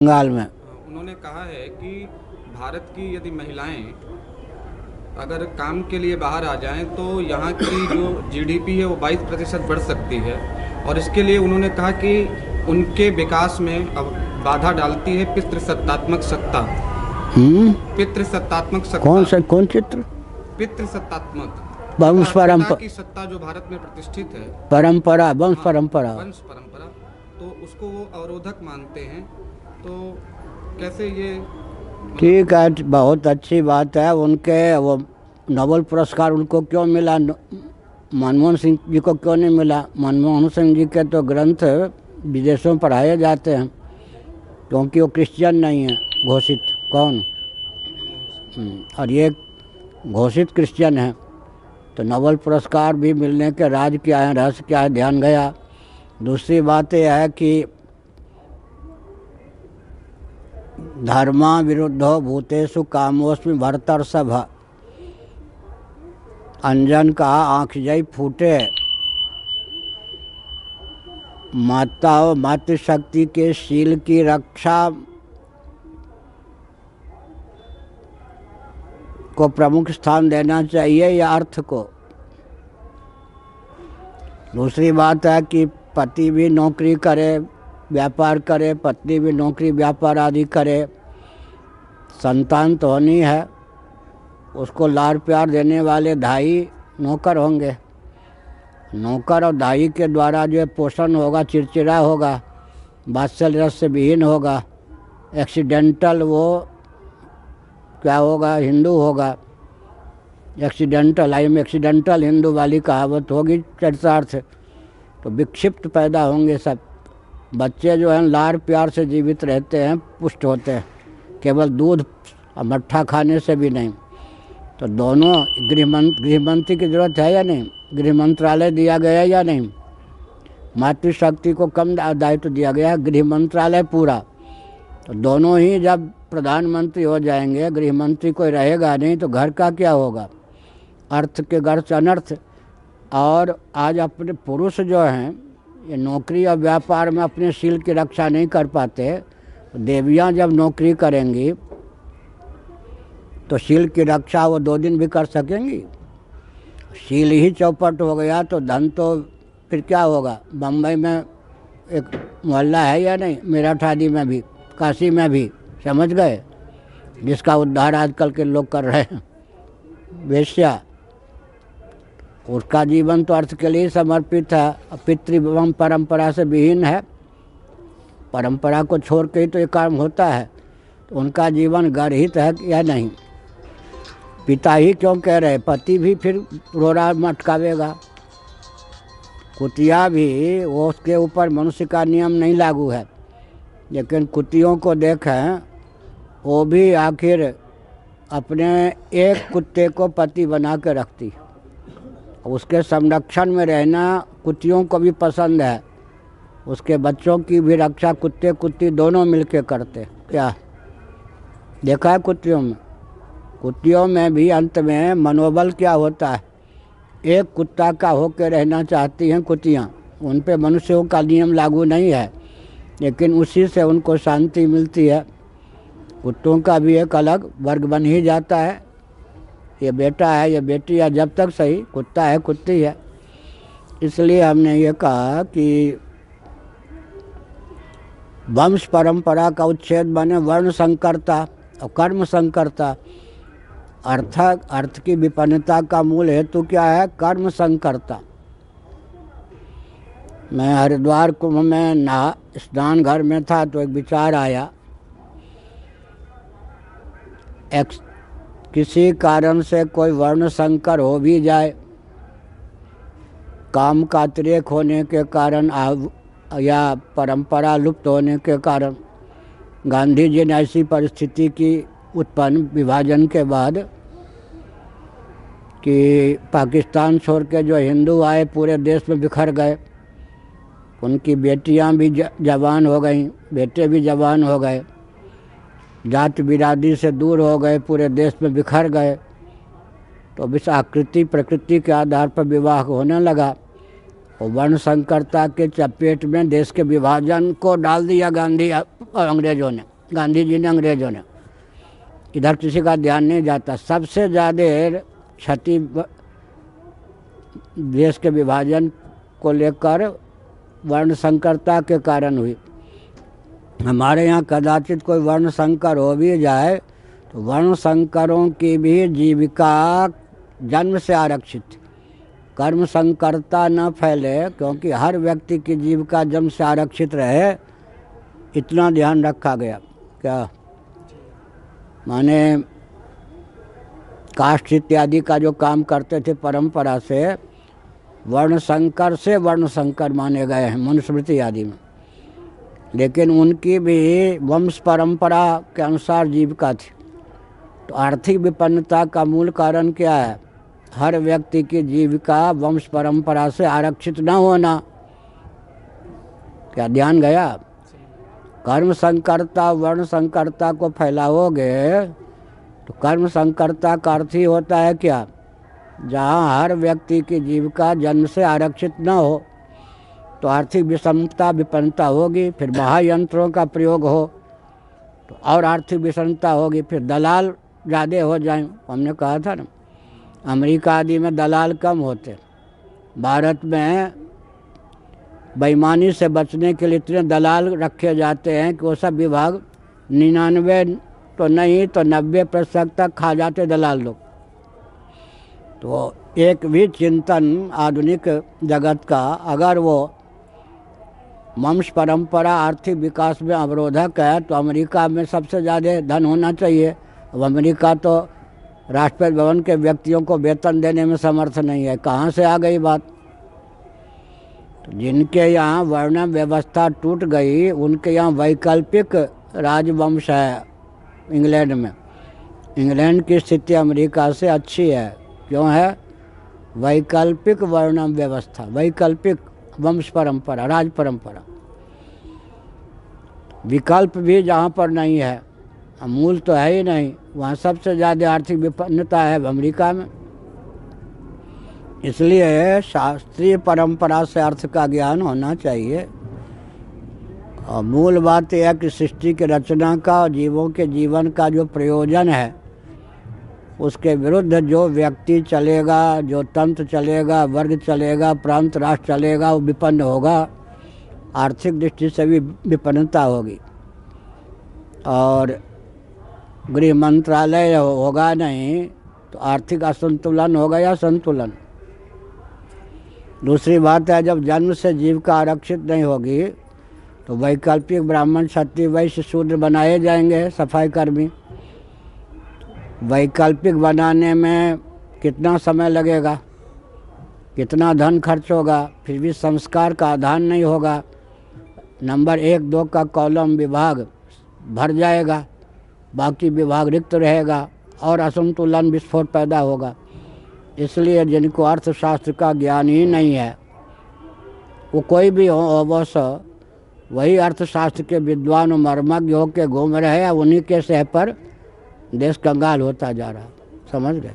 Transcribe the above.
बंगाल में। उन्होंने कहा है कि भारत की यदि महिलाएं अगर काम के लिए बाहर आ जाएं तो यहाँ की जो जीडीपी है वो 22% बढ़ सकती है। और इसके लिए उन्होंने कहा कि उनके विकास में अब बाधा डालती है पितृसत्तात्मक सत्ता। हम्म। पितृसत्तात्मक कौन सत्ता। सा कौन चित्र? पितृसत्तात्मक वंश पिता परंपरा। की सत्ता जो भारत में प्रतिष्ठित है। परंपरा, वंश हाँ, परंपरा। वंश परंपरा। तो उसको वो अवरोधक मानते हैं। तो कैसे ये मतलब। ठीक है, बहुत अच्छी बात है। उनके वो नोबेल पुरस्कार उनको क्यों मिला, मनमोहन सिंह जी को क्यों नहीं मिला? मनमोहन सिंह जी के तो ग्रंथ विदेशों में पढ़ाए जाते हैं, क्योंकि वो क्रिश्चियन नहीं है घोषित। कौन? और ये घोषित क्रिश्चियन है। तो नोबेल पुरस्कार भी मिलने के राज क्या है, रहस्य क्या है, ध्यान गया। दूसरी बात यह है कि धर्मा विरुद्धो भूतेषु कामोस्मि भर्तर्षभ। अंजन का आँख जई फूटे, माता और मातृशक्ति के शील की रक्षा को प्रमुख स्थान देना चाहिए या अर्थ को? दूसरी बात है कि पति भी नौकरी करे, व्यापार करे, पत्नी भी नौकरी व्यापार आदि करे, संतान तो होनी है, उसको लाड़ प्यार देने वाले धाई नौकर होंगे। नौकर और दाई के द्वारा जो पोषण होगा चिड़चिड़ा होगा, वात्सल्य रस से विहीन होगा, एक्सीडेंटल वो क्या होगा, हिंदू होगा। Accidental, I am accidental Hindu वाली कहावत होगी चरितार्थ। तो विक्षिप्त पैदा होंगे सब बच्चे जो हैं, लाड़ प्यार से जीवित रहते हैं, पुष्ट होते हैं, केवल दूध और मट्ठा खाने से भी नहीं। तो दोनों गृहमंत्री की जरूरत है या नहीं? गृह मंत्रालय दिया गया या नहीं? मातृशक्ति को कम दायित्व दिया गया, गृह मंत्रालय पूरा। तो दोनों ही जब प्रधानमंत्री हो जाएंगे, गृह मंत्री कोई रहेगा नहीं, तो घर का क्या होगा? अर्थ के घर से अनर्थ। और आज अपने पुरुष जो हैं, ये नौकरी और व्यापार में अपने शील की रक्षा नहीं कर पाते। देवियां जब नौकरी करेंगी तो शील की रक्षा वो 2 दिन भी कर सकेंगी? शील ही चौपट हो गया तो धन तो फिर क्या होगा? बम्बई में एक मोहल्ला है या नहीं, मेरठ आदि में भी, काशी में भी, समझ गए, जिसका उद्धार आजकल के लोग कर रहे हैं। वेश्या, उसका जीवन तो अर्थ के लिए समर्पित है, पितृ एवं परंपरा से विहीन है। परंपरा को छोड़ के ही तो ये काम होता है। तो उनका जीवन गर्हित है या नहीं? पिता ही क्यों कह रहे, पति भी फिर रोड़ा मटकावेगा। कुतिया भी, वो उसके ऊपर मनुष्य का नियम नहीं लागू है, लेकिन कुतियों को देखें, वो भी आखिर अपने एक कुत्ते को पति बना के रखती। उसके संरक्षण में रहना कुतियों को भी पसंद है। उसके बच्चों की भी रक्षा कुत्ते कुत्ती दोनों मिलके करते। क्या देखा है कुत्तियों में? कुत्तियों में भी अंत में मनोबल क्या होता है? एक कुत्ता का होकर रहना चाहती हैं कुतियाँ। उन पे मनुष्यों का नियम लागू नहीं है, लेकिन उसी से उनको शांति मिलती है। कुत्तों का भी एक अलग वर्ग बन ही जाता है, ये बेटा है, ये बेटी है, जब तक सही कुत्ता है कुत्ती है। इसलिए हमने ये कहा कि वंश परंपरा का उच्छेद बने वर्ण संकरता और कर्म संकरता। अर्थ की विपन्नता का मूल हेतु क्या है? कर्म संकरता। मैं हरिद्वार कुंभ में स्नान घर में था तो एक विचार आया, किसी कारण से कोई वर्ण संकर हो भी जाए, काम का अतिरेक होने के कारण या परंपरा लुप्त होने के कारण, गांधी जी ने ऐसी परिस्थिति की उत्पन्न विभाजन के बाद कि पाकिस्तान छोड़ के जो हिंदू आए पूरे देश में बिखर गए। उनकी बेटियां भी जवान हो गईं, बेटे भी जवान हो गए, जात बिरादरी से दूर हो गए, पूरे देश में बिखर गए। तो इस आकृति प्रकृति के आधार पर विवाह होने लगा। और वर्ण संकरता के चपेट में देश के विभाजन को डाल दिया गांधी अंग्रेजों ने। गांधी जी ने, अंग्रेजों ने। इधर किसी का ध्यान नहीं जाता। सबसे ज़्यादा क्षति देश के विभाजन को लेकर वर्ण संकरता के कारण हुई। हमारे यहाँ कदाचित कोई वर्ण संकर हो भी जाए तो वर्ण संकरों की भी जीविका जन्म से आरक्षित, कर्म संकरता न फैले, क्योंकि हर व्यक्ति की जीविका जन्म से आरक्षित रहे, इतना ध्यान रखा गया। क्या माने कास्ट इत्यादि का जो काम करते थे परंपरा से, वर्ण संकर माने गए हैं मनुस्मृति आदि में, लेकिन उनकी भी वंश परंपरा के अनुसार जीविका थी। तो आर्थिक विपन्नता का मूल कारण क्या है? हर व्यक्ति की जीविका वंश परंपरा से आरक्षित न होना। क्या ध्यान गया? कर्म संकरता वर्ण संकरता को फैलाओगे तो कर्म संकरता का अर्थ ही होता है क्या? जहाँ हर व्यक्ति की जीविका जन्म से आरक्षित न हो तो आर्थिक विषमता विपन्नता होगी, फिर महायंत्रों का प्रयोग हो तो और आर्थिक विषमता होगी, फिर दलाल ज़्यादा हो जाएं। हमने कहा था ना, अमेरिका आदि में दलाल कम होते, भारत में बेईमानी से बचने के लिए इतने दलाल रखे जाते हैं कि वो सब विभाग 99 तो नहीं तो 90% तक खा जाते दलाल लोग। तो एक भी चिंतन आधुनिक जगत का अगर वो वंश परंपरा आर्थिक विकास में अवरोधक है तो अमेरिका में सबसे ज़्यादा धन होना चाहिए। अब अमेरिका तो राष्ट्रपति भवन के व्यक्तियों को वेतन देने में समर्थ नहीं है, कहाँ से आ गई बात? तो जिनके यहाँ वर्ण व्यवस्था टूट गई उनके यहाँ वैकल्पिक राजवंश है। इंग्लैंड में, इंग्लैंड की स्थिति अमेरिका से अच्छी है। क्यों है? वैकल्पिक वर्ण व्यवस्था, वैकल्पिक वंश परंपरा, राज परंपरा। विकल्प भी जहाँ पर नहीं है, मूल तो है ही नहीं, वहाँ सबसे ज़्यादा आर्थिक विपन्नता है अमेरिका में। इसलिए शास्त्रीय परंपरा से अर्थ का ज्ञान होना चाहिए। और मूल बात यह है कि सृष्टि की रचना का और जीवों के जीवन का जो प्रयोजन है उसके विरुद्ध जो व्यक्ति चलेगा, जो तंत्र चलेगा, वर्ग चलेगा, प्रांत राष्ट्र चलेगा, वो विपन्न होगा, आर्थिक दृष्टि से भी विपन्नता होगी। और गृह मंत्रालय होगा नहीं तो आर्थिक असंतुलन होगा या संतुलन। दूसरी बात है, जब जन्म से जीविका आरक्षित नहीं होगी तो वैकल्पिक ब्राह्मण, क्षत्रिय, वैश्य, शूद्र बनाए जाएंगे सफाई कर्मी। वैकल्पिक बनाने में कितना समय लगेगा, कितना धन खर्च होगा, फिर भी संस्कार का आधान नहीं होगा। नंबर 1, 2 का कॉलम विभाग भर जाएगा, बाकी विभाग रिक्त रहेगा और असंतुलन विस्फोट पैदा होगा। इसलिए जिनको अर्थशास्त्र का ज्ञान ही नहीं है, वो कोई भी हो अवश्य वही अर्थशास्त्र के विद्वान मर्मज्ञ होकर घूम रहे हैं, उन्हीं के सह पर देश कंगाल होता जा रहा। समझ गए?